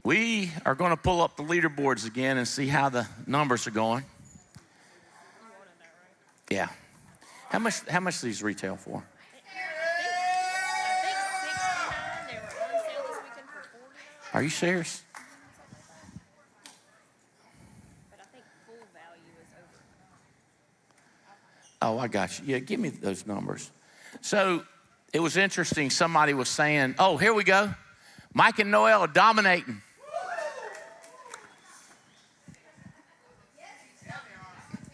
We are going to pull up the leaderboards again and see how the numbers are going. Yeah. How much do these retail for? I think $69. They were on sale this weekend for $49. Are you serious? But I think full value is over. Oh, I got you. Yeah, give me those numbers. So it was interesting. Somebody was saying, oh, here we go. Mike and Noel are dominating.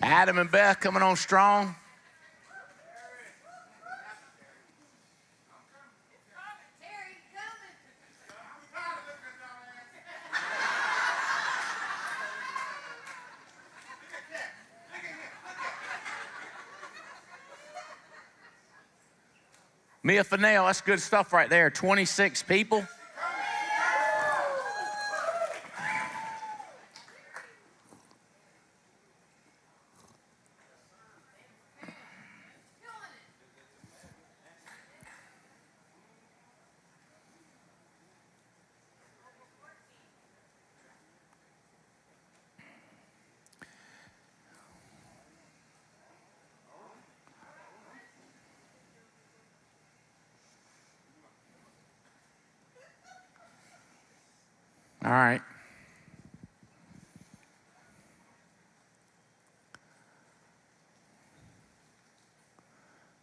Adam and Beth coming on strong. Mia Fennell, that's good stuff right there. 26 people. All right.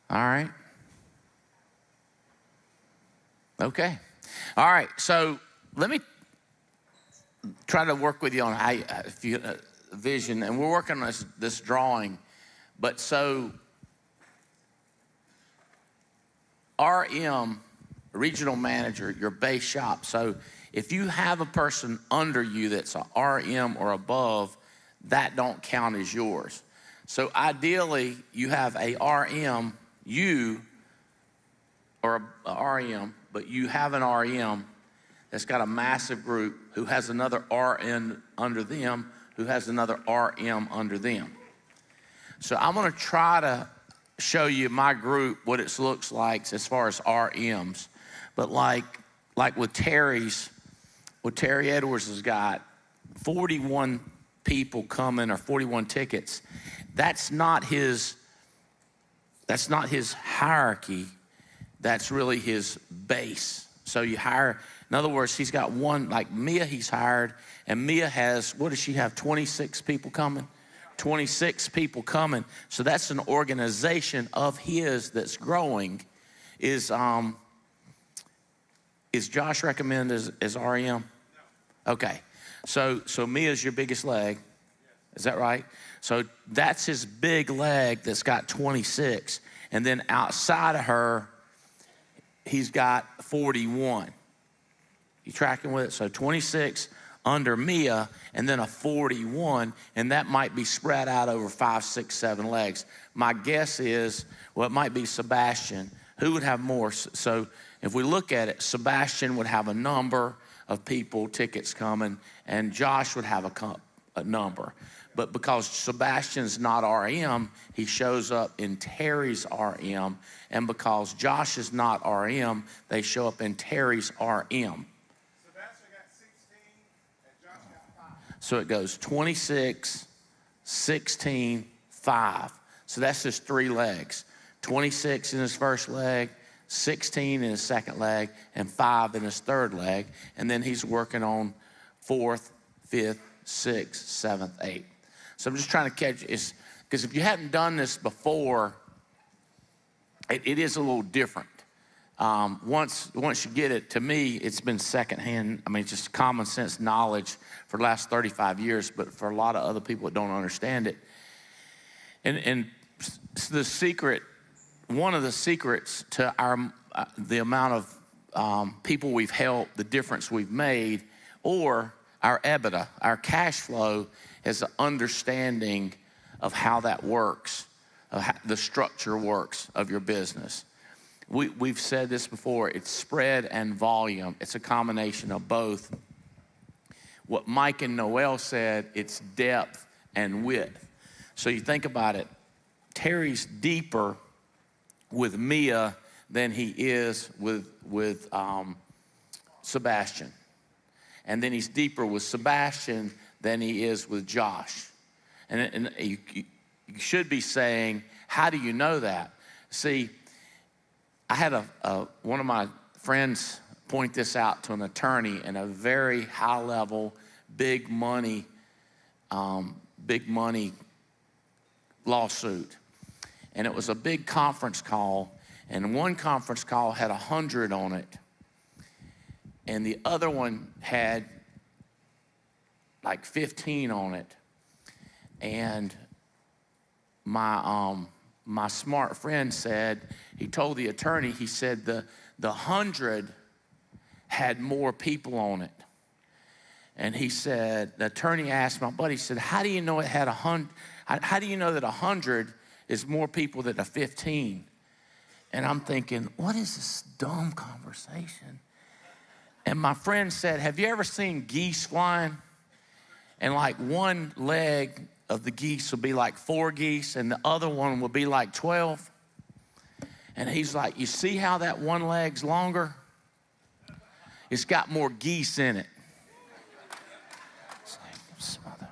All right. Okay. All right. So let me try to work with you on how vision, and we're working on this drawing. But so RM, regional manager, your base shop. So if you have a person under you that's a RM or above, that don't count as yours. So ideally, you have a RM, you or a RM, but you have an RM that's got a massive group who has another RN under them, who has another RM under them. So I'm gonna try to show you my group, what it looks like as far as RMs. But like with Terry's, what Terry Edwards has got, 41 people coming or 41 tickets. That's not his hierarchy. That's really his base. So you hire, in other words, he's got one, like Mia he's hired, and Mia has, what does she have, 26 people coming? 26 people coming. So that's an organization of his that's growing. Is Josh recommended as RM? Okay, so Mia's your biggest leg, is that right? So that's his big leg that's got 26, and then outside of her, he's got 41. You tracking with it? So 26 under Mia, and then a 41, and that might be spread out over 5, 6, 7 legs. My guess is, well, it might be Sebastian. Who would have more? So if we look at it, Sebastian would have a number of people, tickets coming, and Josh would have a number. But because Sebastian's not RM, he shows up in Terry's RM, and because Josh is not RM, they show up in Terry's RM. Sebastian got 16, and Josh got 5. So it goes 26, 16, 5. So that's just 3 legs. 26 in his first leg, 16 in his second leg, and 5 in his third leg. And then he's working on 4th, 5th, 6th, 7th, 8th. So I'm just trying to catch it, because if you hadn't done this before, it is a little different. Once you get it, to me, it's been secondhand. I mean, it's just common sense knowledge for the last 35 years, but for a lot of other people that don't understand it. And the secret, one of the secrets to the amount of people we've helped, the difference we've made, or our EBITDA, our cash flow, is an understanding of how that works, of how the structure works of your business. We've said this before, it's spread and volume. It's a combination of both. What Mike and Noel said, it's depth and width. So you think about it, Terry's deeper with Mia than he is with Sebastian. And then he's deeper with Sebastian than he is with Josh. And you should be saying, how do you know that? See, I had one of my friends point this out to an attorney in a very high level, big money lawsuit. And it was a big conference call, and one conference call had 100 on it, and the other one had like 15 on it. And my smart friend said, he told the attorney, he said the 100 had more people on it. And he said, the attorney asked my buddy, he said, how do you know it had 100? How do you know that 100 is more people than a 15? And I'm thinking, what is this dumb conversation? And my friend said, have you ever seen geese flying? And like one leg of the geese will be like 4 geese, and the other one will be like 12. And he's like, you see how that one leg's longer? It's got more geese in it. It's like,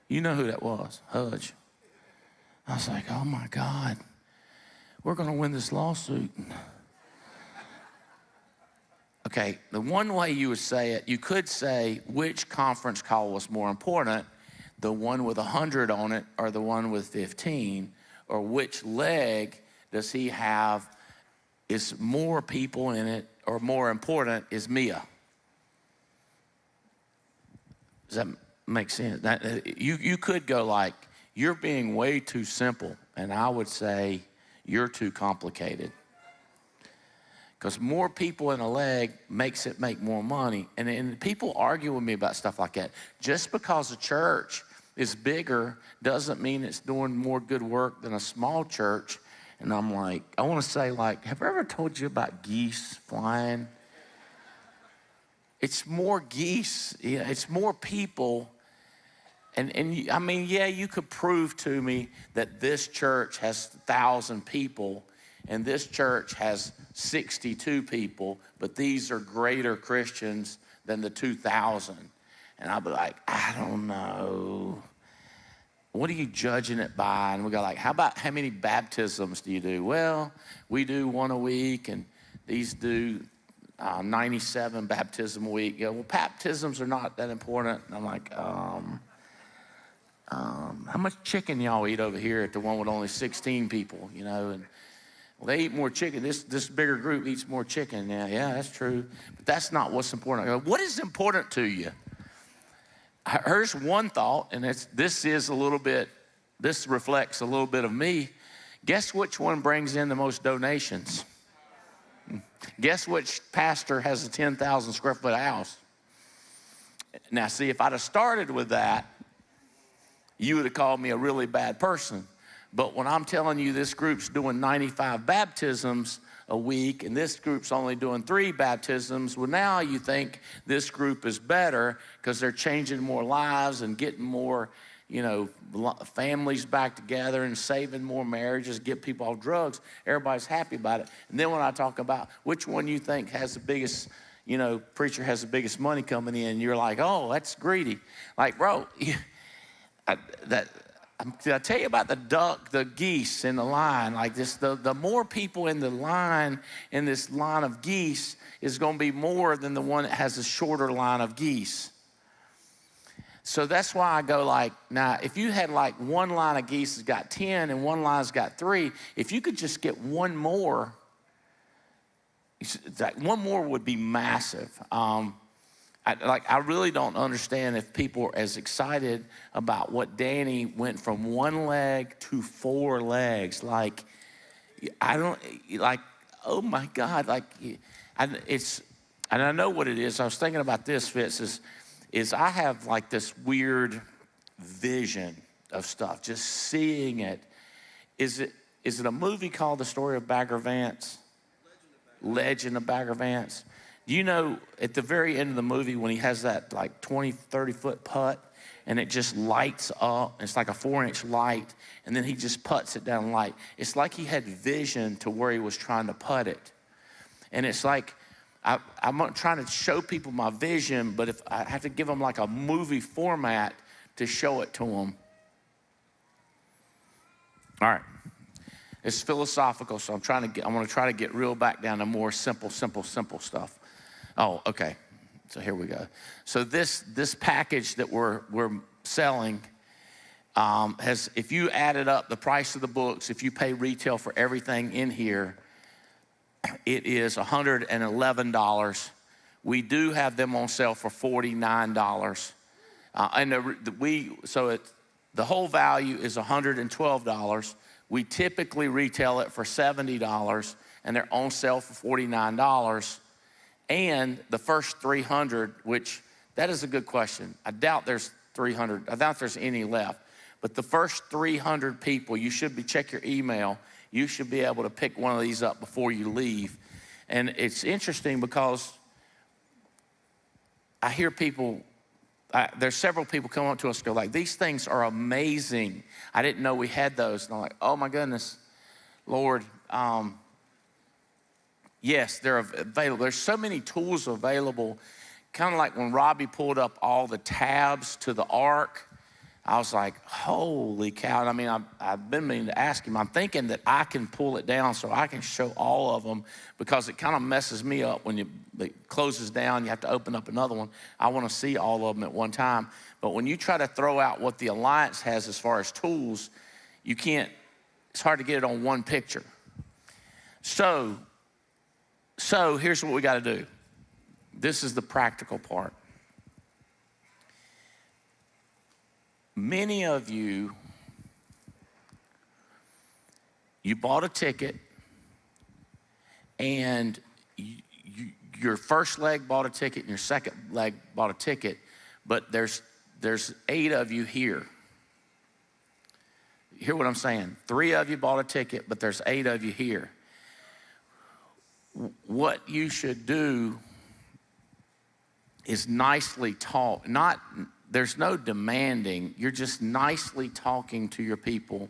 you know who that was, Hudge. I was like, oh my God, we're gonna win this lawsuit. Okay, the one way you would say it, you could say which conference call was more important, the one with 100 on it or the one with 15, or which leg does he have is more people in it or more important is Mia. Does that make sense? You could go like, you're being way too simple, and I would say you're too complicated. Because more people in a leg makes it make more money. And people argue with me about stuff like that. Just because a church is bigger doesn't mean it's doing more good work than a small church. And I'm like, I want to say, like, have I ever told you about geese flying? It's more geese. Yeah, it's more people. And I mean, yeah, you could prove to me that this church has 1,000 people and this church has 62 people, but these are greater Christians than the 2,000. And I'll be like, I don't know. What are you judging it by? And we go like, how about how many baptisms do you do? Well, we do 1 a week, and these do 97 baptism a week. You go, well, baptisms are not that important. And I'm like, how much chicken y'all eat over here at the one with only 16 people, you know? And well, they eat more chicken. This bigger group eats more chicken. Yeah, that's true. But that's not what's important. I go, what is important to you? Here's one thought, and this reflects a little bit of me. Guess which one brings in the most donations? Guess which pastor has a 10,000 square foot house? Now, see, if I'd have started with that, you would have called me a really bad person. But when I'm telling you this group's doing 95 baptisms a week and this group's only doing 3 baptisms, well, now you think this group is better because they're changing more lives and getting more, you know, families back together and saving more marriages, get people off drugs. Everybody's happy about it. And then when I talk about which one you think has the biggest, you know, preacher has the biggest money coming in, you're like, oh, that's greedy. Like, bro, did I tell you about the geese in the line? Like this, the more people in the line, in this line of geese, is going to be more than the one that has a shorter line of geese. So that's why I go like, now, if you had like one line of geese that's got 10 and one line's got 3, if you could just get one more, one more would be massive. I really don't understand if people are as excited about what Danny went from 1 leg to 4 legs. Like, I don't, like, oh my God, like, and I know what it is. I was thinking about this, Fitz, is I have like this weird vision of stuff, just seeing it. Is it a movie called The Story of Bagger Vance? Legend of Bagger Vance. Do you know at the very end of the movie when he has that like 20, 30-foot putt and it just lights up, it's like a 4-inch light, and then he just putts it down light. It's like he had vision to where he was trying to putt it. And it's like, I'm trying to show people my vision, but if I have to give them like a movie format to show it to them. All right. It's philosophical, so I want to try to get real back down to more simple stuff. Oh, okay. So here we go. So this package that we're selling has, if you added up the price of the books, if you pay retail for everything in here, it is $111. We do have them on sale for $49. The whole value is $112. We typically retail it for $70, and they're on sale for $49. And the first 300, which that is a good question. I doubt there's 300. I doubt there's any left. But the first 300 people, you should check your email. You should be able to pick one of these up before you leave. And it's interesting because I hear people, there's several people come up to us and go like, these things are amazing. I didn't know we had those. And I'm like, oh my goodness, Lord. Yes, they're available. There's so many tools available. Kind of like when Robbie pulled up all the tabs to the ark, I was like, holy cow. I mean, I've been meaning to ask him. I'm thinking that I can pull it down so I can show all of them, because it kind of messes me up when it closes down. You have to open up another one. I want to see all of them at one time. But when you try to throw out what the Alliance has as far as tools, you can't, it's hard to get it on one picture. So here's what we got to do. This is the practical part. Many of you bought a ticket, and your first leg bought a ticket and your second leg bought a ticket, but there's 8 of you here. You hear what I'm saying? 3 of you bought a ticket, but there's 8 of you here. What you should do is nicely talk. There's no demanding. You're just nicely talking to your people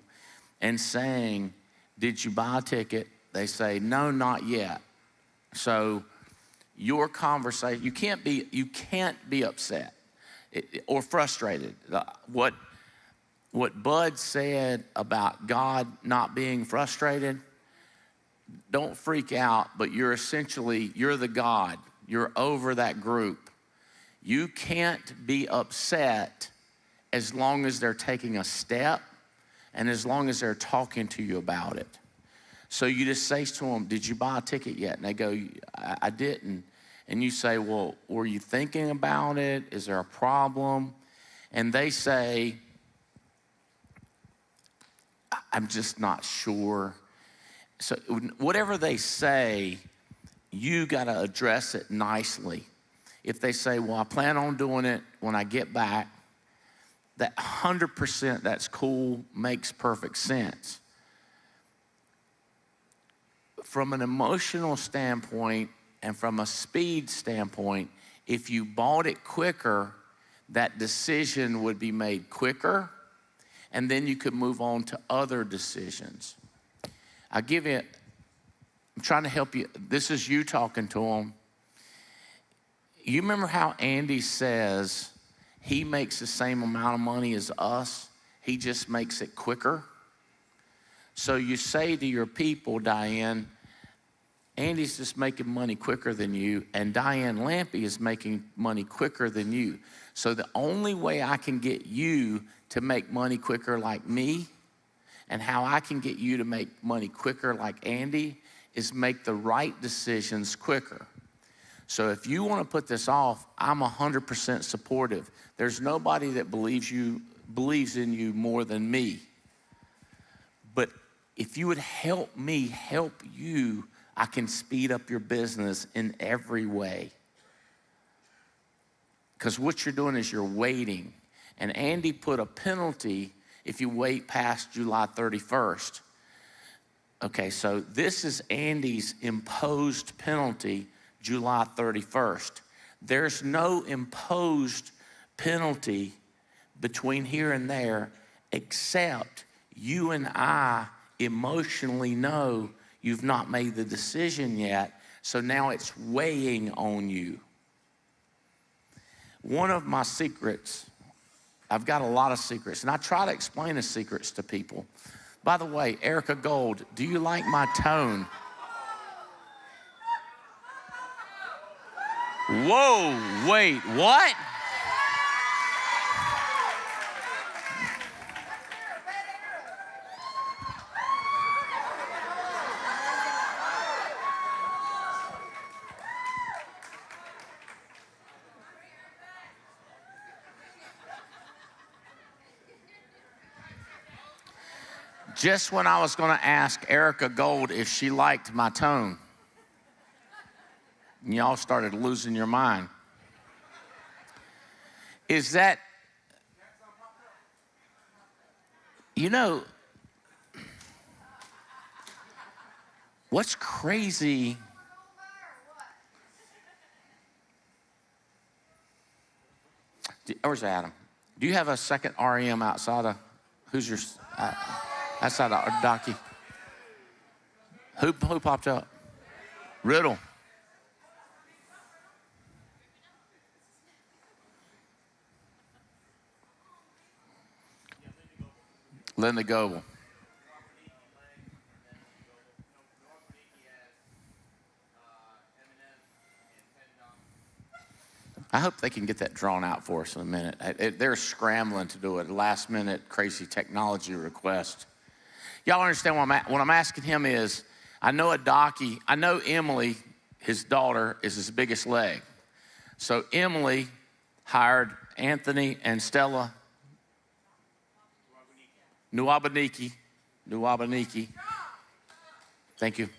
and saying, did you buy a ticket? They say, no, not yet. So your conversation, you can't be upset or frustrated. What Bud said about God not being frustrated, don't freak out, but you're the God. You're over that group. You can't be upset as long as they're taking a step and as long as they're talking to you about it. So you just say to them, did you buy a ticket yet? And they go, I didn't. And you say, well, were you thinking about it? Is there a problem? And they say, I'm just not sure. So whatever they say, you got to address it nicely. If they say, well, I plan on doing it when I get back, that 100%, that's cool, makes perfect sense. From an emotional standpoint and from a speed standpoint, if you bought it quicker, that decision would be made quicker, and then you could move on to other decisions. I'm trying to help you. This is you talking to them. You remember how Andy says he makes the same amount of money as us, he just makes it quicker? So you say to your people, Diane, Andy's just making money quicker than you, and Diane Lampy is making money quicker than you. So the only way I can get you to make money quicker like me, and how I can get you to make money quicker like Andy, is make the right decisions quicker. So if you want to put this off, I'm 100% supportive. There's nobody that believes in you more than me. But if you would help me help you, I can speed up your business in every way. Because what you're doing is you're waiting. And Andy put a penalty if you wait past July 31st. Okay, so this is Andy's imposed penalty, July 31st. There's no imposed penalty between here and there, except you and I emotionally know you've not made the decision yet. So now it's weighing on you. One of my secrets, I've got a lot of secrets, and I try to explain the secrets to people. By the way, Erica Gold, do you like my tone? Whoa, wait, what? Just when I was going to ask Erica Gold if she liked my tone, and y'all started losing your mind. Is that, you know, what's crazy? Where's Adam? Do you have a second REM outside of, who's your, outside of Docky? Who popped up? Riddle. Linda Goebel. I hope they can get that drawn out for us in a minute. They're scrambling to do it. Last minute crazy technology request. Y'all understand what I'm asking him is, I know I know Emily, his daughter, is his biggest leg. So Emily hired Anthony and Stella Nuwabaniki. Thank you.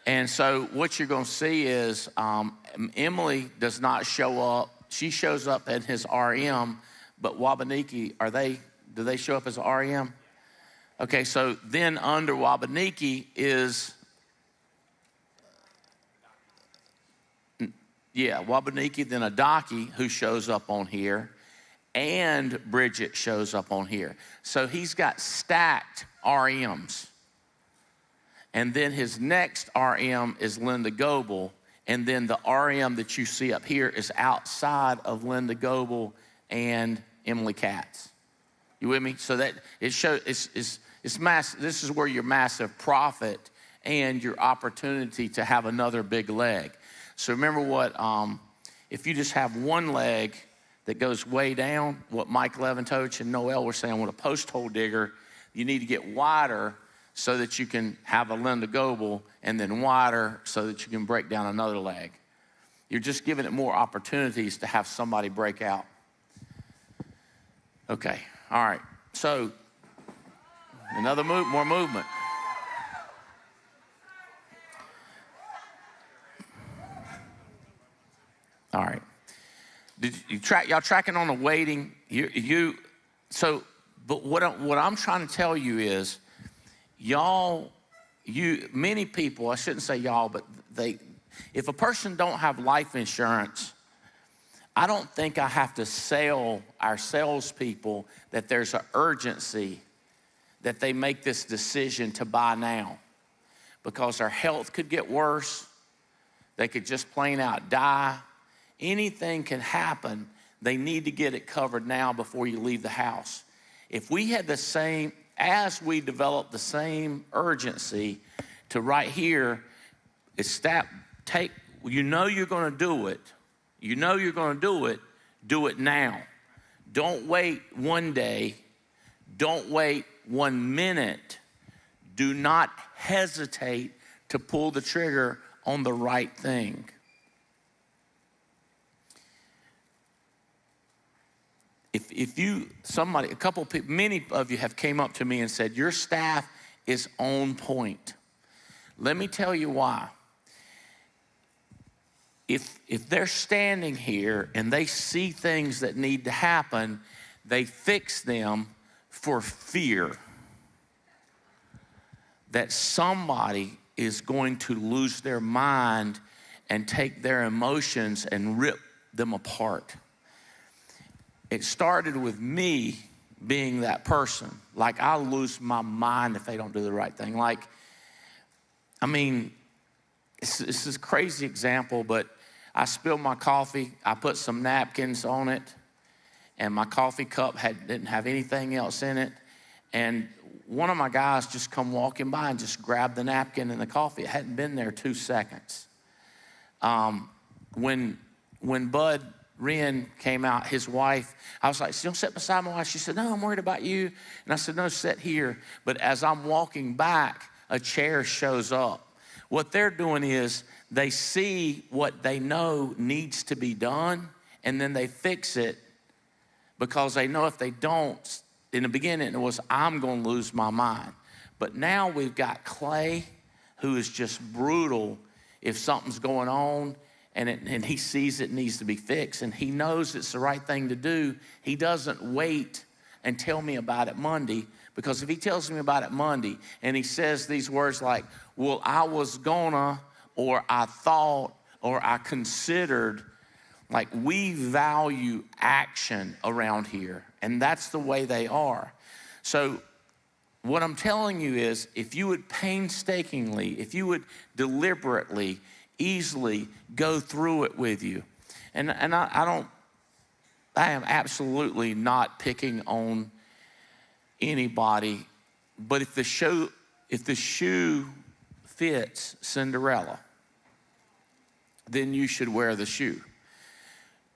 And so what you're going to see is Emily does not show up. She shows up in his RM, but Wabaniki, do they show up as RM? Okay, so then under Wabaniki is, Wabaniki, then Adaki, who shows up on here, and Bridget shows up on here. So he's got stacked RMs. And then his next RM is Linda Goebel. And then the RM that you see up here is outside of Linda Goebel and Emily Katz. You with me? So that it shows it's massive. This is where your massive profit and your opportunity to have another big leg. So remember what, if you just have one leg that goes way down, what Mike Leventoch and Noel were saying with a post hole digger, you need to get wider so that you can have a Linda Goebel, and then wider so that you can break down another leg. You're just giving it more opportunities to have somebody break out. Okay, all right. So, more movement. All right. Y'all tracking on the weighting? But what I'm trying to tell you is, many people, I shouldn't say y'all, but if a person don't have life insurance, I don't think I have to sell our salespeople that there's an urgency that they make this decision to buy now, because their health could get worse. They could just plain out die. Anything can happen. They need to get it covered now before you leave the house. If we had as we develop the same urgency to right here, you know you're going to do it. You know you're going to do it now. Don't wait one day. Don't wait 1 minute. Do not hesitate to pull the trigger on the right thing. A couple of people, many of you have came up to me and said, your staff is on point. Let me tell you why. If they're standing here and they see things that need to happen, they fix them for fear that somebody is going to lose their mind and take their emotions and rip them apart. It started with me being that person. Like, I'll lose my mind if they don't do the right thing. this is a crazy example, but I spilled my coffee. I put some napkins on it, and my coffee cup didn't have anything else in it. And one of my guys just come walking by and just grabbed the napkin and the coffee. It hadn't been there 2 seconds. When Bud Wren came out, his wife, I was like, don't sit beside my wife. She said, no, I'm worried about you. And I said, no, sit here. But as I'm walking back, a chair shows up. What they're doing is they see what they know needs to be done, and then they fix it because they know if they don't, in the beginning it was, I'm going to lose my mind. But now we've got Clay, who is just brutal if something's going on and he sees it needs to be fixed, and he knows it's the right thing to do. He doesn't wait and tell me about it Monday, because if he tells me about it Monday and he says these words like, well, I was gonna, or I thought, or I considered, like, we value action around here, and that's the way they are. So what I'm telling you is, if you would painstakingly, if you would deliberately, easily go through it with you, and I am absolutely not picking on anybody, but if the shoe fits Cinderella, then you should wear the shoe.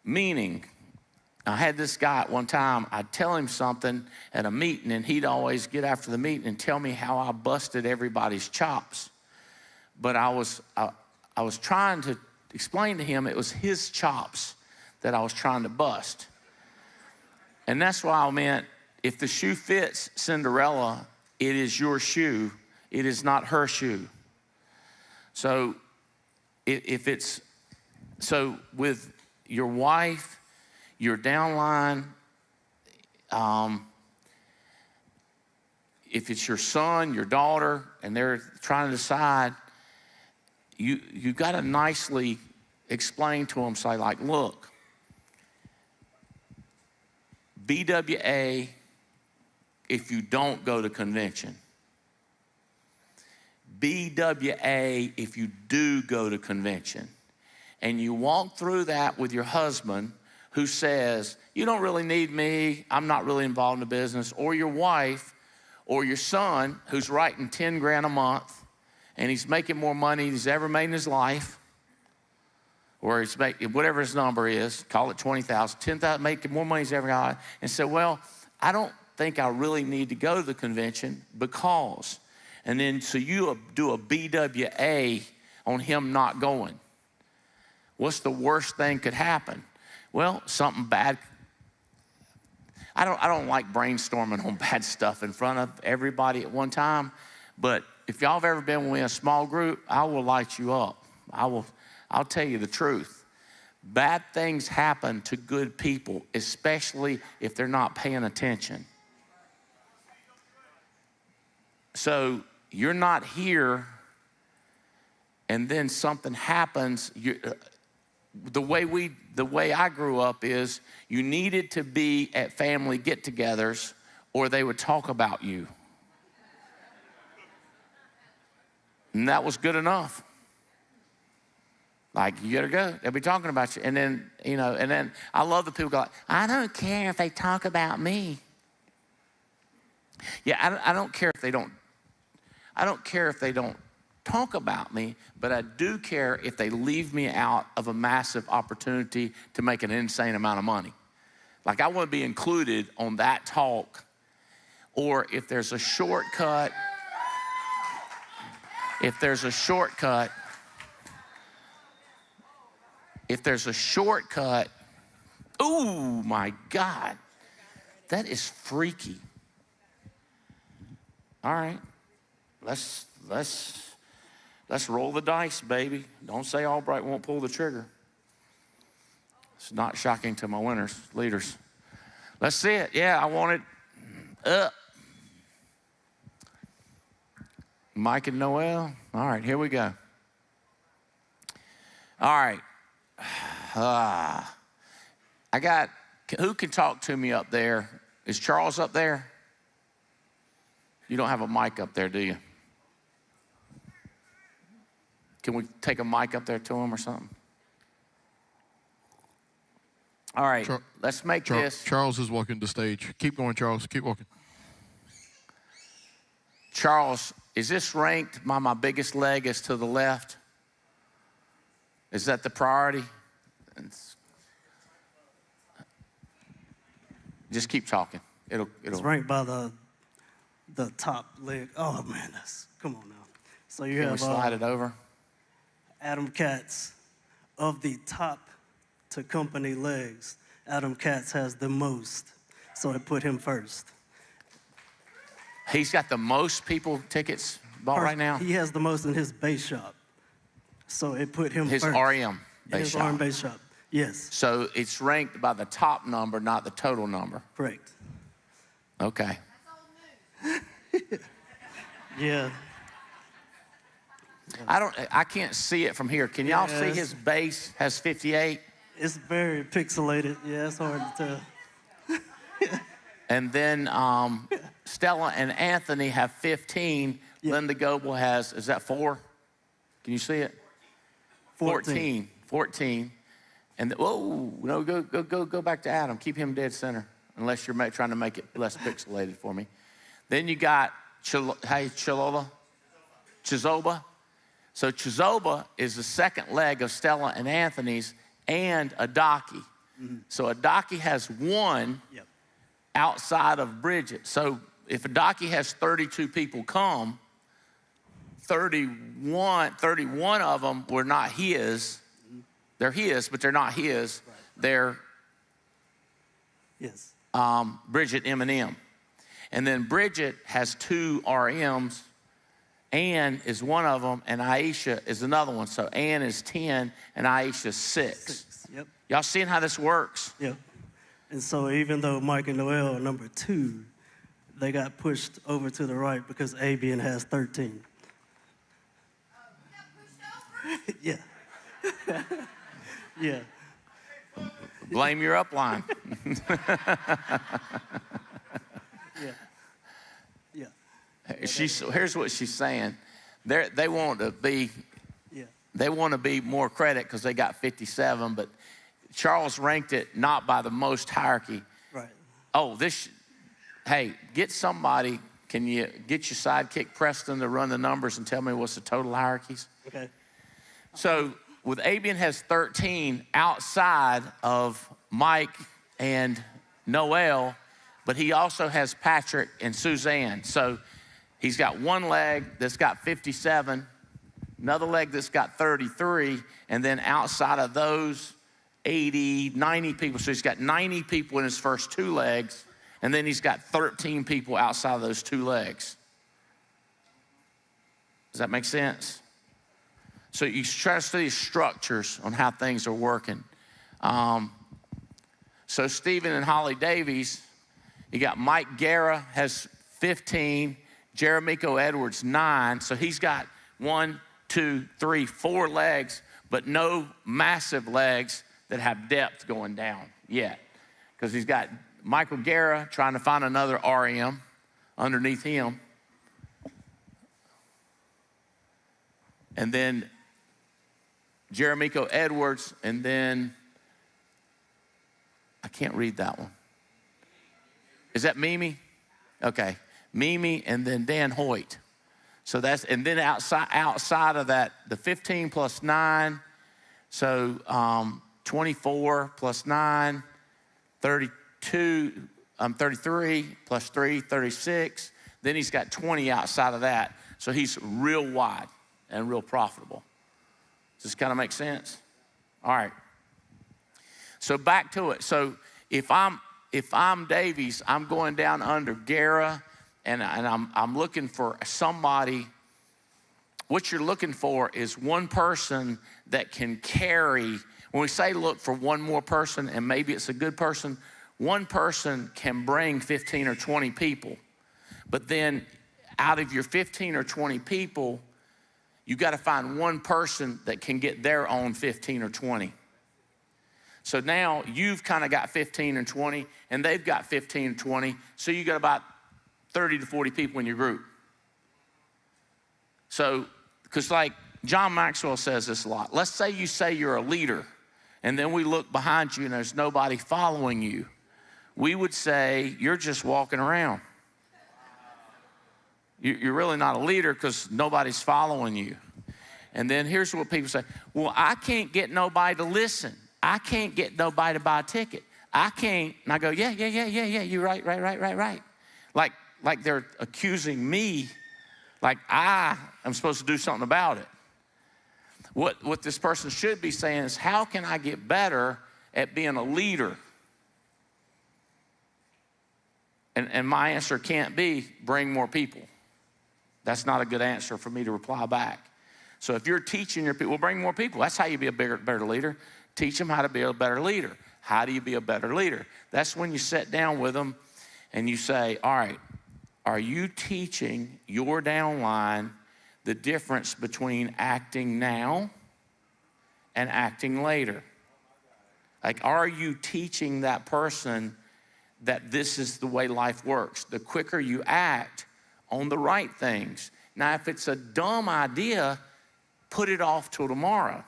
Meaning, I had this guy at one time, I'd tell him something at a meeting, and he'd always get after the meeting and tell me how I busted everybody's chops. But I was trying to explain to him it was his chops that I was trying to bust. And that's why I meant, if the shoe fits Cinderella, it is your shoe. It is not her shoe. So so with your wife, your downline, if it's your son, your daughter, and they're trying to decide, you got to nicely explain to them, say like, look, BWA if you don't go to convention. BWA if you do go to convention. And you walk through that with your husband, who says, you don't really need me, I'm not really involved in the business, or your wife, or your son, who's writing 10 grand a month, and he's making more money than he's ever made in his life, or he's making, whatever his number is, call it 20,000, 10,000, making more money than he's ever got, and said, well, I don't think I really need to go to the convention because, and then so you do a BWA on him not going. What's the worst thing could happen? Well, something bad. I don't like brainstorming on bad stuff in front of everybody at one time, but if y'all have ever been with a small group, I will light you up. I'll tell you the truth. Bad things happen to good people, especially if they're not paying attention. So you're not here, and then something happens. The way I grew up is you needed to be at family get-togethers, or they would talk about you. And that was good enough. Like, you gotta go. They'll be talking about you. And then, and then I love the people go, I don't care if they talk about me. Yeah, I don't care if they don't. I don't care if they don't talk about me, but I do care if they leave me out of a massive opportunity to make an insane amount of money. Like, I want to be included on that talk. Or if there's a shortcut, if there's a shortcut, oh my God, that is freaky. All right, let's roll the dice, baby. Don't say Albright won't pull the trigger. It's not shocking to my leaders. Let's see it. Yeah, I want it up. Mike and Noel. All right, here we go. All right. Who can talk to me up there? Is Charles up there? You don't have a mic up there, do you? Can we take a mic up there to him or something? All right, let's make this. Charles is walking the stage. Keep going, Charles. Keep walking. Charles, is this ranked? My biggest leg is to the left. Is that the priority? Just keep talking. It's ranked by the top leg. Oh man, come on now. So you Can have we slide it over? Adam Katz, of the top to company legs, Adam Katz has the most, so I put him first. He's got the most people tickets bought right now? He has the most in his base shop, so it put him his first. RM base his shop. RM base shop, yes. So it's ranked by the top number, not the total number. Correct. Okay. Yeah. I can't see it from here. Can y'all see his base has 58? It's very pixelated. Yeah, it's hard to tell. And then Stella and Anthony have 15. Yep. Linda Goebel has, is that 4? Can you see it? 14. And whoa, no, go back to Adam. Keep him dead center, unless you're trying to make it less pixelated for me. Then you got Chizoba. So Chizoba is the second leg of Stella and Anthony's and Adaki. Mm-hmm. So Adaki has 1 outside of Bridget. So if Adaki has 32 people come, 31 of them were not his. Mm-hmm. They're his, but they're not his. Right. They're Bridget M&M. And then Bridget has 2 RMs. Ann is one of them, and Aisha is another one. So Ann is 10, and Aisha is 6. Yep. Y'all seeing how this works? Yep. And so even though Mike and Noel are number 2, they got pushed over to the right because Abian has 13. Yeah. Yeah. Blame your upline. Yeah. Yeah. Here's what she's saying. They want to be. Yeah. They want to be more credit because they got 57, but Charles ranked it not by the most hierarchy. Right. Oh, hey, get somebody. Can you get your sidekick Preston to run the numbers and tell me what's the total hierarchies? Okay. So with Abian has 13 outside of Mike and Noel, but he also has Patrick and Suzanne. So he's got 1 leg that's got 57, another leg that's got 33, and then outside of those 80, 90 people. So he's got 90 people in his first 2 legs, and then he's got 13 people outside of those 2 legs. Does that make sense? So you try to study structures on how things are working. So Stephen and Holly Davies, you got Mike Guerra has 15, Jeremico Edwards 9. So he's got 1, 2, 3, 4 legs, but no massive legs that have depth going down yet. Because he's got Michael Guerra trying to find another RM underneath him. And then Jeremico Edwards, and then I can't read that one. Is that Mimi? Okay, Mimi, and then Dan Hoyt. So that's, and then outside of that, the 15 plus 9, so 24 plus 9, 32, 33 plus 3, 36. Then he's got 20 outside of that. So he's real wide and real profitable. Does this kind of make sense? All right. So back to it. So if I'm Davies, I'm going down under Guerra, and I'm looking for somebody. What you're looking for is one person that can carry. When we say look for one more person, and maybe it's a good person, one person can bring 15 or 20 people. But then out of your 15 or 20 people, you got to find one person that can get their own 15 or 20. So now you've kind of got 15 and 20, and they've got 15 and 20, so you got about 30 to 40 people in your group. So, because like John Maxwell says this a lot. Let's say you say you're a leader, and then we look behind you and there's nobody following you. We would say you're just walking around. You're really not a leader because nobody's following you. And then here's what people say. Well, I can't get nobody to listen. I can't get nobody to buy a ticket. I can't. And I go, yeah. You're right. Like they're accusing me, like I am supposed to do something about it. What this person should be saying is, how can I get better at being a leader? And my answer can't be bring more people. That's not a good answer for me to reply back. So if you're teaching your people, well, bring more people. That's how you be a better leader. Teach them how to be a better leader. How do you be a better leader? That's when you sit down with them and you say, all right, are you teaching your downline the difference between acting now and acting later? Like, are you teaching that person that this is the way life works? The quicker you act on the right things. Now, if it's a dumb idea, put it off till tomorrow.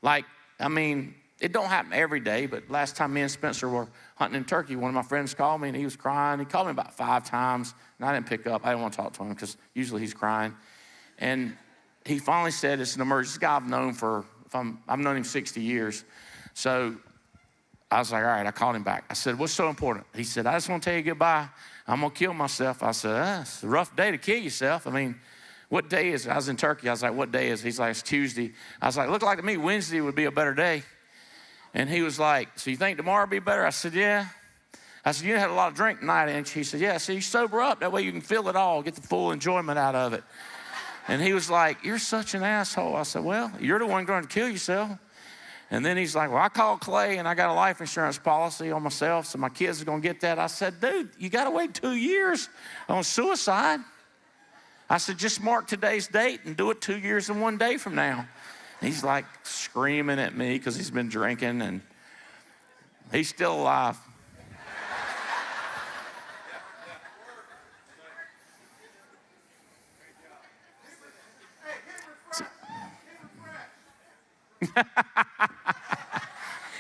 Like, I mean, it don't happen every day, but last time me and Spencer were hunting in Turkey, one of my friends called me and he was crying. He called me about 5 times and I didn't pick up. I didn't want to talk to him because usually he's crying. And he finally said, it's an emergency. This guy I've known I've known him 60 years. So I was like, all right, I called him back. I said, what's so important? He said, I just want to tell you goodbye. I'm going to kill myself. I said, it's a rough day to kill yourself. I mean, what day is it? I was in Turkey. I was like, what day is it? He's like, it's Tuesday. I was like, look like to me Wednesday would be a better day. And he was like, so you think tomorrow will be better? I said, yeah. I said, you had a lot of drink tonight, ain't you? He said, yeah. So you sober up. That way you can feel it all, get the full enjoyment out of it. And he was like, you're such an asshole. I said, well, you're the one going to kill yourself. And then he's like, well, I called Clay and I got a life insurance policy on myself, so my kids are going to get that. I said, dude, you got to wait 2 years on suicide. I said, just mark today's date and do it 2 years and 1 day from now. And he's like screaming at me because he's been drinking and he's still alive.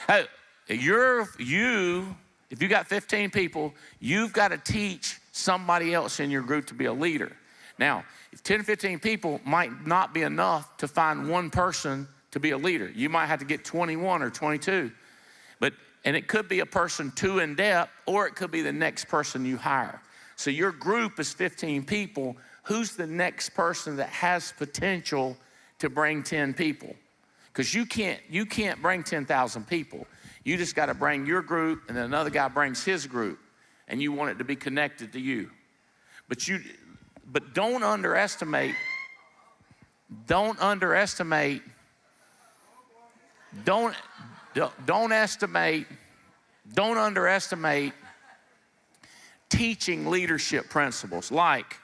Hey, if you got 15 people, you've got to teach somebody else in your group to be a leader. Now, if 10 or 15 people might not be enough to find one person to be a leader. You might have to get 21 or 22. And it could be a person too in depth, or it could be the next person you hire. So your group is 15 people. Who's the next person that has potential to bring 10 people? Because you can't bring 10,000 people. You just got to bring your group, and then another guy brings his group, and you want it to be connected to you. But don't underestimate teaching leadership principles. Like,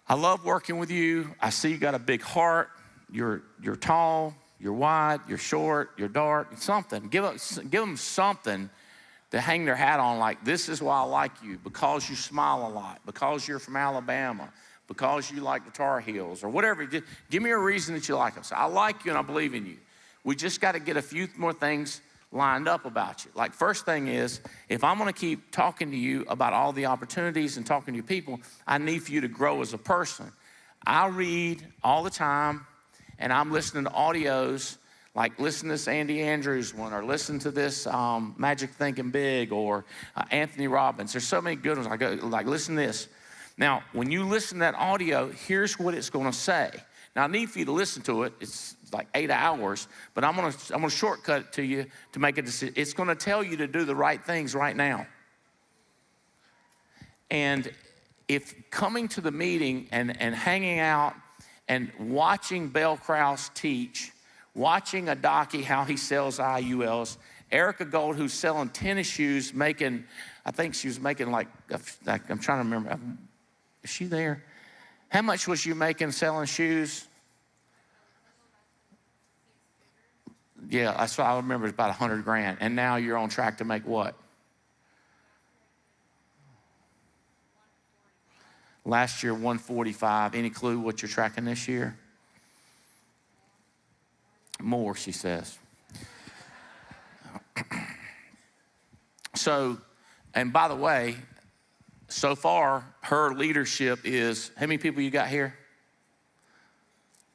I love working with you. I see you got a big heart. You're tall, you're wide, you're short, you're dark, something. Give them something to hang their hat on, like, this is why I like you, because you smile a lot, because you're from Alabama, because you like the Tar Heels, or whatever. Just give me a reason that you like us. I like you and I believe in you. We just got to get a few more things lined up about you. Like, first thing is, if I'm going to keep talking to you about all the opportunities and talking to you people, I need for you to grow as a person. I read all the time, and I'm listening to audios, like listen to this Andy Andrews one, or listen to this Magic Thinking Big, or Anthony Robbins. There's so many good ones. I go, like, listen to this. Now, when you listen to that audio, here's what it's going to say. Now, I need for you to listen to it. It's like 8 hours, but I'm gonna shortcut it to you to make a decision. It's going to tell you to do the right things right now. And if coming to the meeting and hanging out and watching Bell Krause teach, watching Adaki, how he sells IULs, Erica Gold, who's selling tennis shoes, I think she was making like, I'm trying to remember, is she there? How much was you making selling shoes? Yeah, that's what I remember, it's about 100 grand. And now you're on track to make what? Last year, 145. Any clue what you're tracking this year? More, she says. So, and by the way, so far, her leadership is, how many people you got here?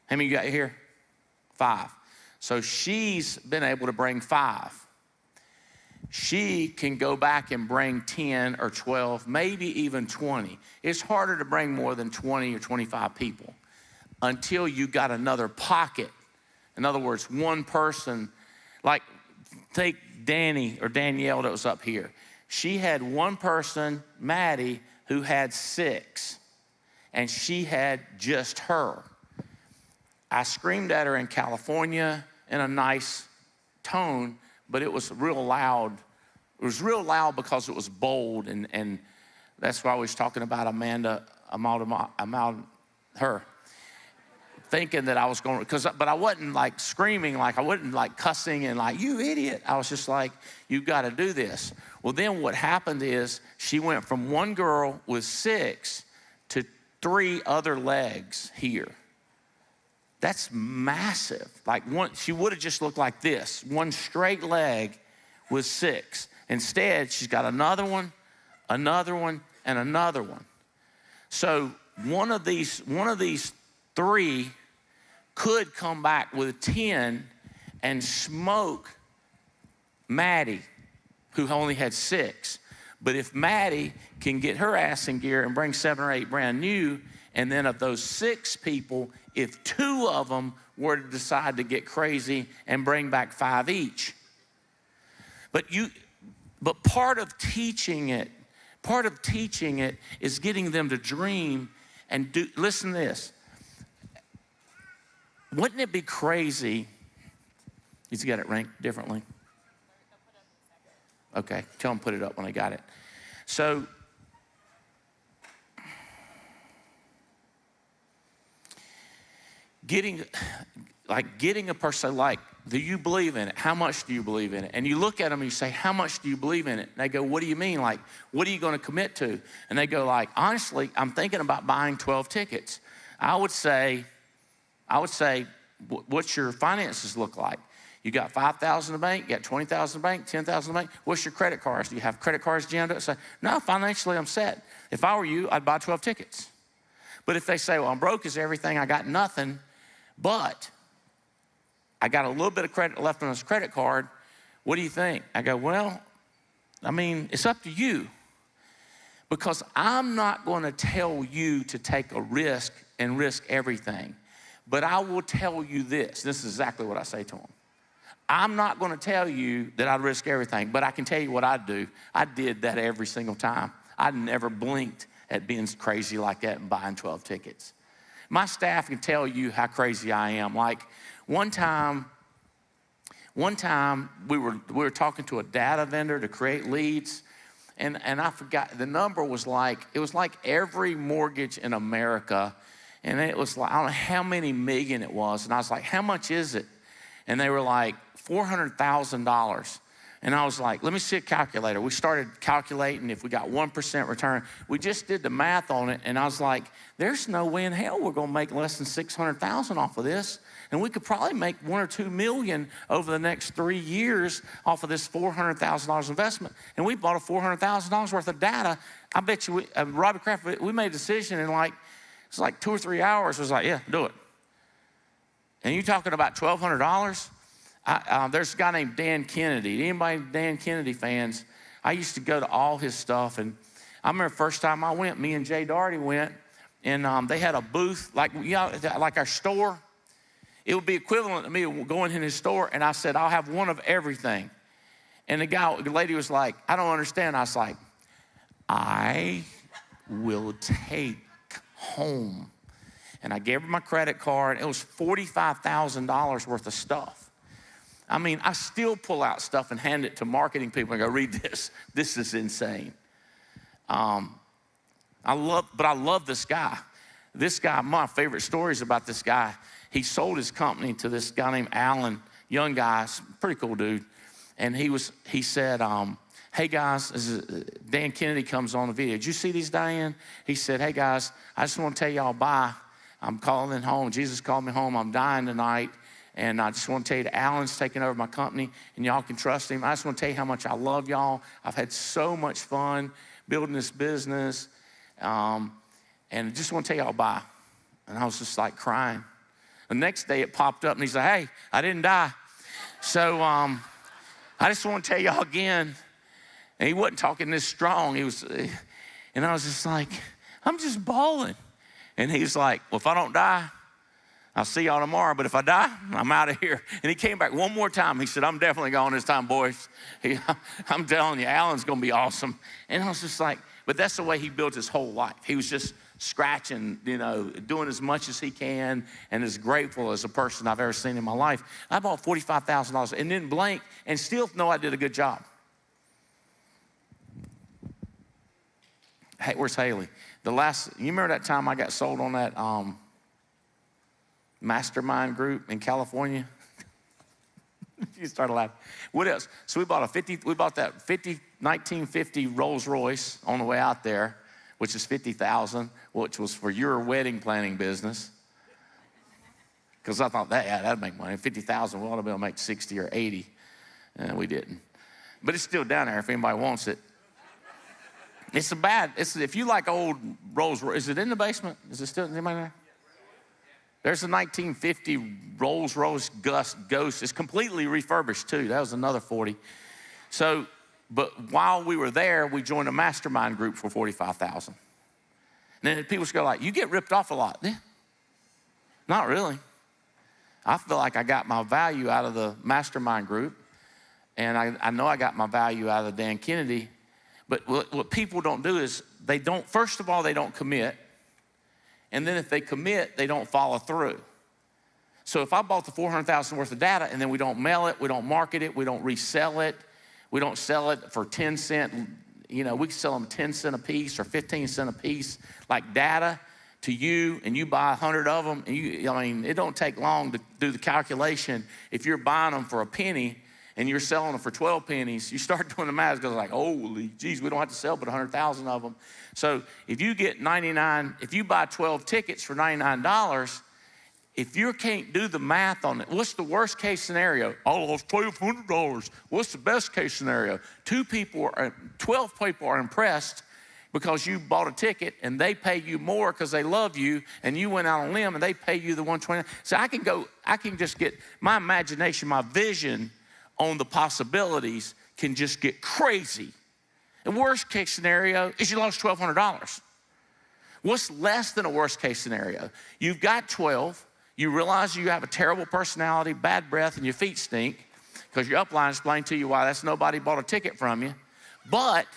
How many you got here? 5. So she's been able to bring 5. She can go back and bring 10 or 12, maybe even 20. It's harder to bring more than 20 or 25 people until you got another pocket. In other words, one person, like take Danny or Danielle that was up here. She had one person, Maddie, who had 6, and she had just her. I screamed at her in California in a nice tone, but it was real loud. It was real loud because it was bold, and that's why I was talking about her, thinking that I was going to, but I wasn't like screaming, like I wasn't like cussing and like, you idiot. I was just like, you've got to do this. Well, then what happened is she went from one girl with 6 to 3 other legs here. That's massive. Like she would have just looked like this, one straight leg with 6. Instead, she's got another one, and another one. So one of these 3 could come back with 10 and smoke Maddie, who only had 6. But if Maddie can get her ass in gear and bring 7 or 8 brand new, and then of those 6 people, if 2 of them were to decide to get crazy and bring back 5 each. But part of teaching it is getting them to dream and do. Listen to this. Wouldn't it be crazy? He's got it ranked differently. Okay, tell him put it up when I got it. So, getting a person like, do you believe in it? How much do you believe in it? And you look at them and you say, how much do you believe in it? And they go, what do you mean? Like, what are you going to commit to? And they go like, honestly, I'm thinking about buying 12 tickets. I would say, what's your finances look like? You got 5,000 in the bank, you got 20,000 in the bank, 10,000 in the bank. What's your credit cards? Do you have credit cards jammed up? Say, no, financially I'm set. If I were you, I'd buy 12 tickets. But if they say, well, I'm broke as everything, I got nothing, but I got a little bit of credit left on this credit card, what do you think? I go, well, I mean, it's up to you. Because I'm not going to tell you to take a risk and risk everything. But I will tell you this. This is exactly what I say to them. I'm not going to tell you that I'd risk everything, but I can tell you what I'd do. I did that every single time. I never blinked at being crazy like that and buying 12 tickets. My staff can tell you how crazy I am. Like one time we were talking to a data vendor to create leads, and I forgot, the number was like, it was like every mortgage in America, and it was like, I don't know how many million it was, and I was like, how much is it? And they were like, $400,000. And I was like, let me see a calculator. We started calculating if we got 1% return. We just did the math on it, and I was like, there's no way in hell we're gonna make less than $600,000 off of this. And we could probably make $1 or $2 million over the next 3 years off of this $400,000 investment. And we bought a $400,000 worth of data. I bet you, Robbie Kraft, we made a decision in like, it's like 2 or 3 hours. It was like, yeah, do it. And you talking about $1,200? There's a guy named Dan Kennedy. Anybody Dan Kennedy fans? I used to go to all his stuff, and I remember the first time I went, me and Jay Daugherty went, and they had a booth, like, you know, like our store. It would be equivalent to me going in his store, and I said, I'll have one of everything. And the lady was like, I don't understand. I was like, I will take home. And I gave her my credit card. It was $45,000 worth of stuff. I mean, I still pull out stuff and hand it to marketing people and go, read this. This is insane. I love this guy. This guy, my favorite stories about this guy, he sold his company to this guy named Alan, young guy, pretty cool dude. And he said, hey guys, Dan Kennedy comes on the video. Did you see these, Diane? He said, hey guys, I just want to tell y'all bye. I'm calling home. Jesus called me home. I'm dying tonight. And I just want to tell you that Alan's taking over my company and y'all can trust him. I just want to tell you how much I love y'all. I've had so much fun building this business. And I just want to tell y'all bye. And I was just like crying. The next day it popped up and he said, hey, I didn't die. So I just want to tell y'all again. And he wasn't talking this strong. And I was just like, I'm just bawling. And he's like, well, if I don't die, I'll see y'all tomorrow, but if I die, I'm out of here. And he came back one more time. He said, I'm definitely going this time, boys. I'm telling you, Alan's going to be awesome. And I was just like, but that's the way he built his whole life. He was just scratching, doing as much as he can and as grateful as a person I've ever seen in my life. I bought $45,000 and didn't blink and still know I did a good job. Hey, where's Haley? You remember that time I got sold on that mastermind group in California? You started laughing. What else? So we bought that 1950 Rolls Royce on the way out there, which is $50,000, which was for your wedding planning business. Because I thought that'd make money. $50,000, we ought to be able to make 60 or 80. And we didn't. But it's still down there if anybody wants it. If you like old Rolls Royce, is it in the basement? Is it still, anybody there? There's a 1950 Rolls Royce Ghost. It's completely refurbished too. That was another 40. So, but while we were there, we joined a mastermind group for $45,000. And then people go like, you get ripped off a lot. Yeah. Not really. I feel like I got my value out of the mastermind group. And I know I got my value out of Dan Kennedy. But what people don't do is first of all, they don't commit. And then if they commit, they don't follow through. So if I bought the $400,000 worth of data and then we don't mail it, we don't market it, we don't resell it, we don't sell it for 10 cents, we can sell them 10 cents a piece or 15 cents a piece, like data to you, and you buy 100 of them. And it don't take long to do the calculation. If you're buying them for a penny, and you're selling them for 12 pennies, you start doing the math, because like, holy geez, we don't have to sell but 100,000 of them. So if you buy 12 tickets for $99, if you can't do the math on it, what's the worst case scenario? Oh, it's $1,200. What's the best case scenario? 12 people are impressed because you bought a ticket and they pay you more because they love you, and you went out on a limb and they pay you the $120. So I can just get my imagination, my vision on the possibilities can just get crazy. The worst case scenario is you lost $1,200. What's less than a worst case scenario? You've got 12, you realize you have a terrible personality, bad breath, and your feet stink, because your upline explained to you why nobody bought a ticket from you. But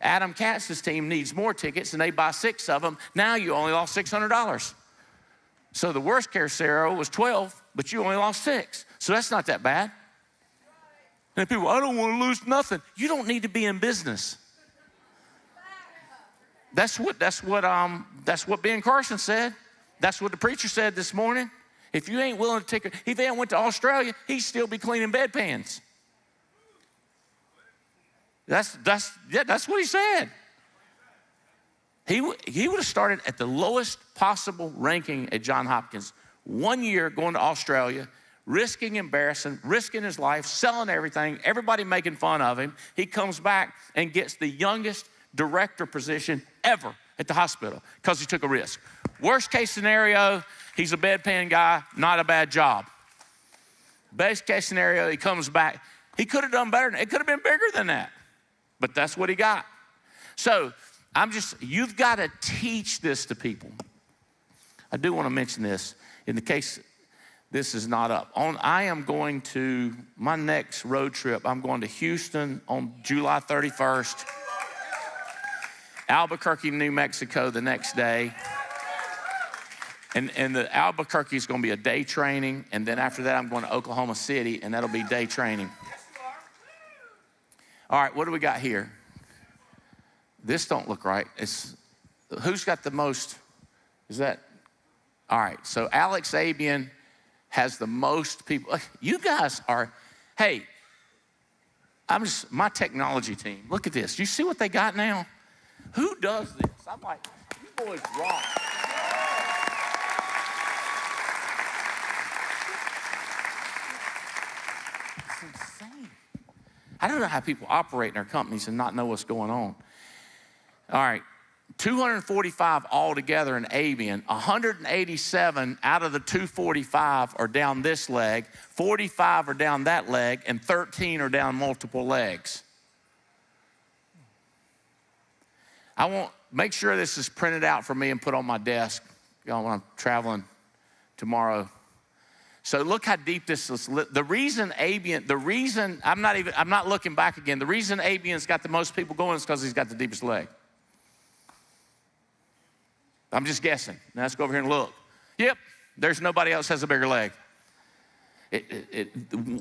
Adam Katz's team needs more tickets and they buy 6 of them. Now you only lost $600. So the worst case scenario was 12, but you only lost 6. So that's not that bad. And people, I don't want to lose nothing. You don't need to be in business. That's what Ben Carson said. That's what the preacher said this morning. If you ain't willing to take if he went to Australia, he'd still be cleaning bedpans. That's what he said. He would have started at the lowest possible ranking at Johns Hopkins. 1 year going to Australia, risking embarrassing, risking his life, selling everything, everybody making fun of him. He comes back and gets the youngest director position ever at the hospital because he took a risk. Worst case scenario, he's a bedpan guy, not a bad job. Best case scenario, he comes back. He could have done better. It could have been bigger than that, but that's what he got. So you've got to teach this to people. I do want to mention this in the case this is not up. I am going to, my next road trip, I'm going to Houston on July 31st, Albuquerque, New Mexico the next day. And the Albuquerque is going to be a day training, and then after that I'm going to Oklahoma City, and that'll be day training. All right, what do we got here? This don't look right. Who's got the most? Is that? All right, so Alex Abian has the most people. You guys are, hey, my technology team, look at this. You see what they got now? Who does this? I'm like, you boys rock. It's insane. I don't know how people operate in their companies and not know what's going on. All right, 245 altogether in avian. 187 out of the 245 are down this leg, 45 are down that leg, and 13 are down multiple legs. I want make sure this is printed out for me and put on my desk, you know, when I'm traveling tomorrow. So look how deep this is. The reason I'm not looking back again. The reason avian's got the most people going is because he's got the deepest leg. I'm just guessing. Now let's go over here and look. Yep, there's nobody else has a bigger leg.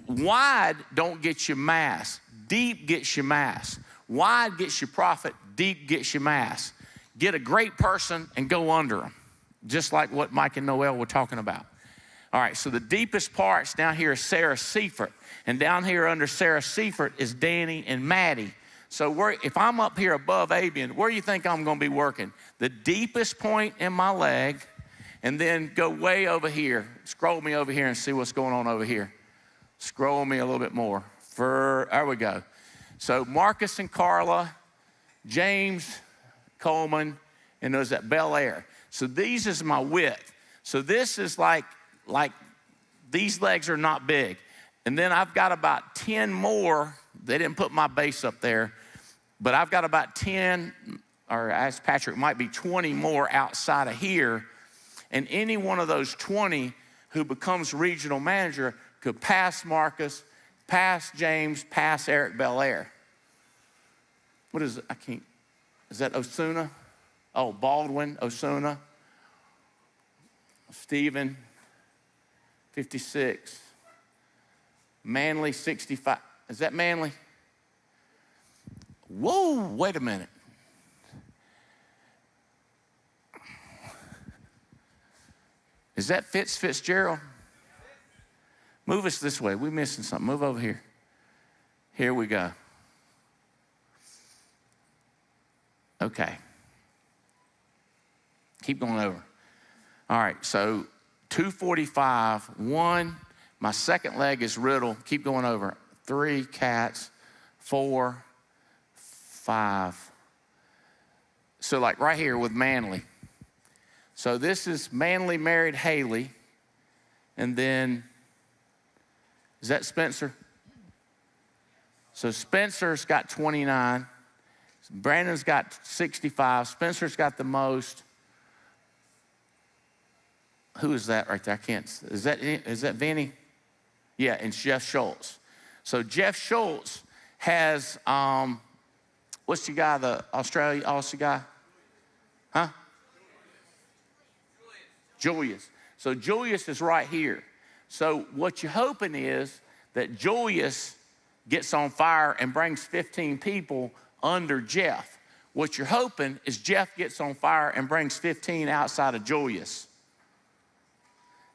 Wide don't get you mass. Deep gets you mass. Wide gets you profit. Deep gets you mass. Get a great person and go under them, just like what Mike and Noel were talking about. All right, so the deepest parts down here is Sarah Seifert, and down here under Sarah Seifert is Danny and Maddie. So if I'm up here above avian, where do you think I'm going to be working? The deepest point in my leg, and then go way over here. Scroll me over here and see what's going on over here. Scroll me a little bit more. There we go. So Marcus and Carla, James, Coleman, and those at Bel Air. So these is my width. So this is like these legs are not big. And then I've got about 10 more. They didn't put my base up there, but I've got about 10, or as Patrick, might be 20 more outside of here. And any one of those 20 who becomes regional manager could pass Marcus, pass James, pass Eric Belair. What is it? Is that Osuna? Oh, Baldwin, Osuna. Stephen, 56. Manley, 65. Is that Manley? Whoa, wait a minute. Is that Fitzgerald? Move us this way. We're missing something. Move over here. Here we go. Okay. Keep going over. All right, so 245, 1. My second leg is Riddle. Keep going over. 3 cats, 4, 5. So like right here with Manley. So this is Manley married Haley. And then, is that Spencer? So Spencer's got 29. Brandon's got 65. Spencer's got the most. Who is that right there? I can't. Is that Vinny? Yeah, and Jeff Schultz. So Jeff Schultz has, what's the guy, the Aussie guy? Huh? Julius. So Julius is right here. So what you're hoping is that Julius gets on fire and brings 15 people under Jeff. What you're hoping is Jeff gets on fire and brings 15 outside of Julius.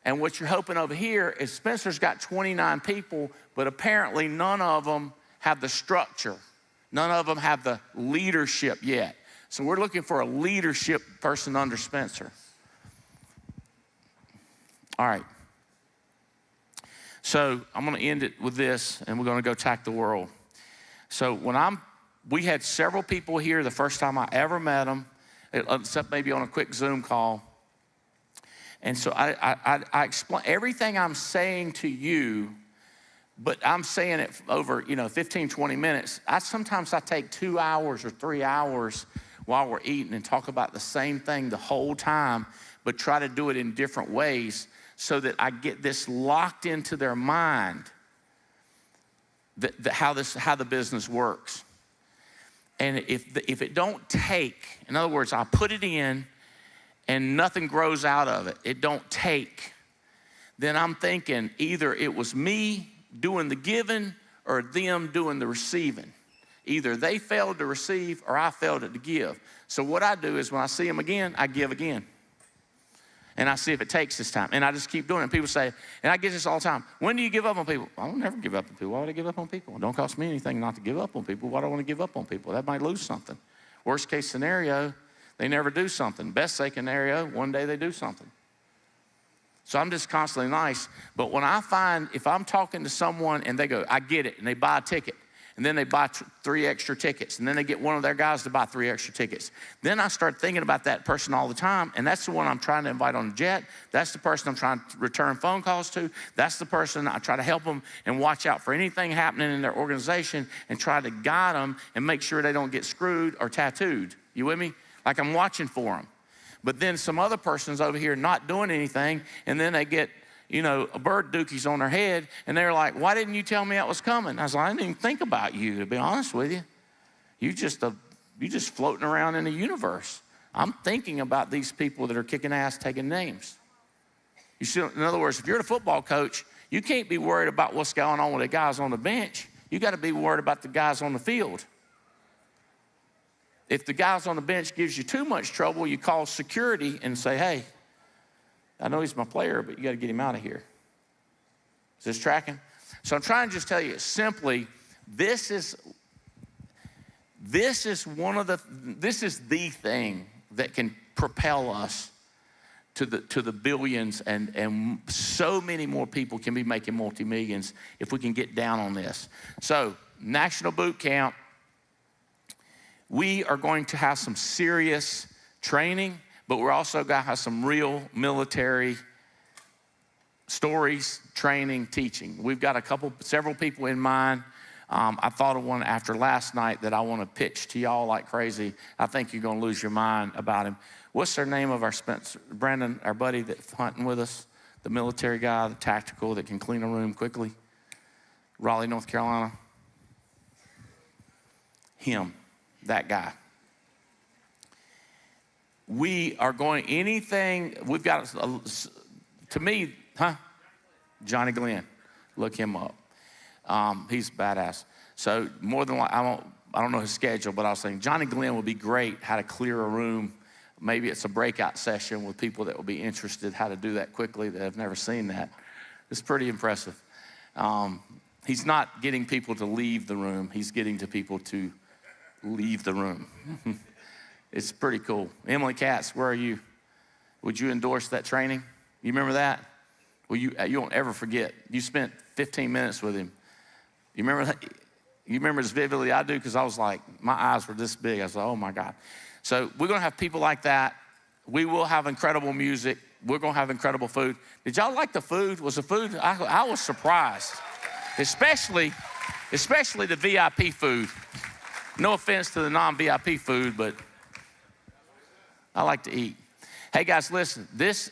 And what you're hoping over here is Spencer's got 29 people, but apparently none of them have the structure. None of them have the leadership yet. So we're looking for a leadership person under Spencer. All right. So I'm going to end it with this, and we're going to go attack the world. So we had several people here the first time I ever met them, except maybe on a quick Zoom call. And so I explain everything I'm saying to you, but I'm saying it over 15, 20 minutes. Sometimes I take 2 hours or 3 hours while we're eating and talk about the same thing the whole time, but try to do it in different ways so that I get this locked into their mind, how the business works. And if it don't take, in other words, I put it in and nothing grows out of it, it don't take, then I'm thinking either it was me doing the giving or them doing the receiving. Either they failed to receive or I failed to give. So what I do is when I see them again, I give again. And I see if it takes this time. And I just keep doing it. And people say, and I get this all the time, when do you give up on people? I don't never give up on people. Why would I give up on people? It don't cost me anything not to give up on people. Why do I want to give up on people? That might lose something. Worst case scenario, they never do something. Best case scenario, one day they do something. So I'm just constantly nice. But when I find, if I'm talking to someone and they go, I get it, and they buy a ticket, and then they buy 3 extra tickets, and then they get one of their guys to buy 3 extra tickets. Then I start thinking about that person all the time, and that's the one I'm trying to invite on the jet. That's the person I'm trying to return phone calls to. That's the person I try to help them and watch out for anything happening in their organization and try to guide them and make sure they don't get screwed or tattooed. You with me? Like I'm watching for them. But then some other person's over here not doing anything, and then they get, a bird dookies on their head, and they're like, why didn't you tell me that was coming? I was like, I didn't even think about you, to be honest with you. You just floating around in the universe. I'm thinking about these people that are kicking ass, taking names. You see, in other words, if you're the football coach, you can't be worried about what's going on with the guys on the bench. You got to be worried about the guys on the field. If the guys on the bench gives you too much trouble, you call security and say, hey, I know he's my player, but you got to get him out of here. Is this tracking? So I'm trying to just tell you simply, this is the thing that can propel us to the billions, and so many more people can be making multi-millions if we can get down on this. So National Boot Camp, we are going to have some serious training, but we're also going to have some real military stories, training, teaching. We've got several people in mind. I thought of one after last night that I want to pitch to y'all like crazy. I think you're going to lose your mind about him. What's their name of our Spencer? Brandon, our buddy that's hunting with us, the military guy, the tactical that can clean a room quickly. Raleigh, North Carolina. Him, that guy. We are going we've got, to me, Johnny Glenn, look him up. He's badass. So more than like, I don't know his schedule, but I was saying Johnny Glenn would be great, how to clear a room. Maybe it's a breakout session with people that will be interested how to do that quickly that have never seen that. It's pretty impressive. He's not getting people to leave the room. He's getting to people to leave the room. It's pretty cool. Emily Katz, where are you? Would you endorse that training? You remember that? Well, you won't ever forget. You spent 15 minutes with him. You remember that? You remember as vividly I do, because I was like, my eyes were this big. I was like, oh my God. So we're gonna have people like that. We will have incredible music. We're gonna have incredible food. Did y'all like the food? Was the food? I was surprised, especially the VIP food. No offense to the non-VIP food, but I like to eat. Hey guys, listen,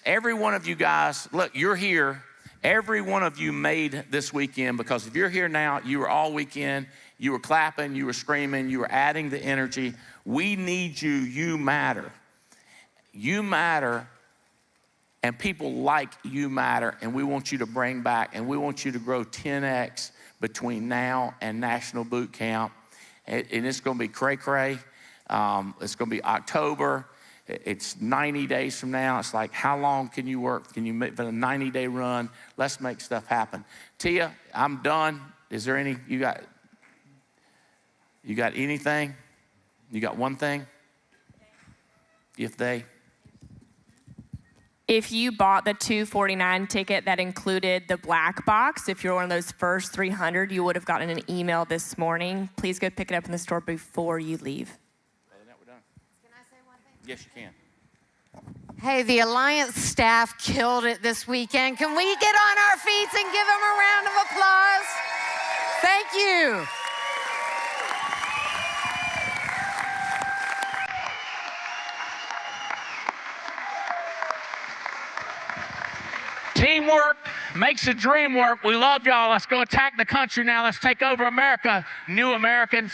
every one of you guys, look, you're here. Every one of you made this weekend, because if you're here now, you were all weekend, you were clapping, you were screaming, you were adding the energy. We need you. You matter. You matter, and people like you matter, and we want you to bring back, and we want you to grow 10x between now and National Boot Camp. And it's going to be cray-cray. It's going to be October. It's 90 days from now. It's like, how long can you work? Can you make for a 90-day run? Let's make stuff happen. Tia, I'm done. Is there any, you got anything? You got one thing? If you bought the $249 ticket that included the black box, if you're one of those first 300, you would have gotten an email this morning. Please go pick it up in the store before you leave. Other than that, we're done. Can I say one thing? Yes, you can. Hey, the Alliance staff killed it this weekend. Can we get on our feet and give them a round of applause? Thank you. Teamwork makes the dream work. We love y'all. Let's go attack the country now. Let's take over America. New Americans.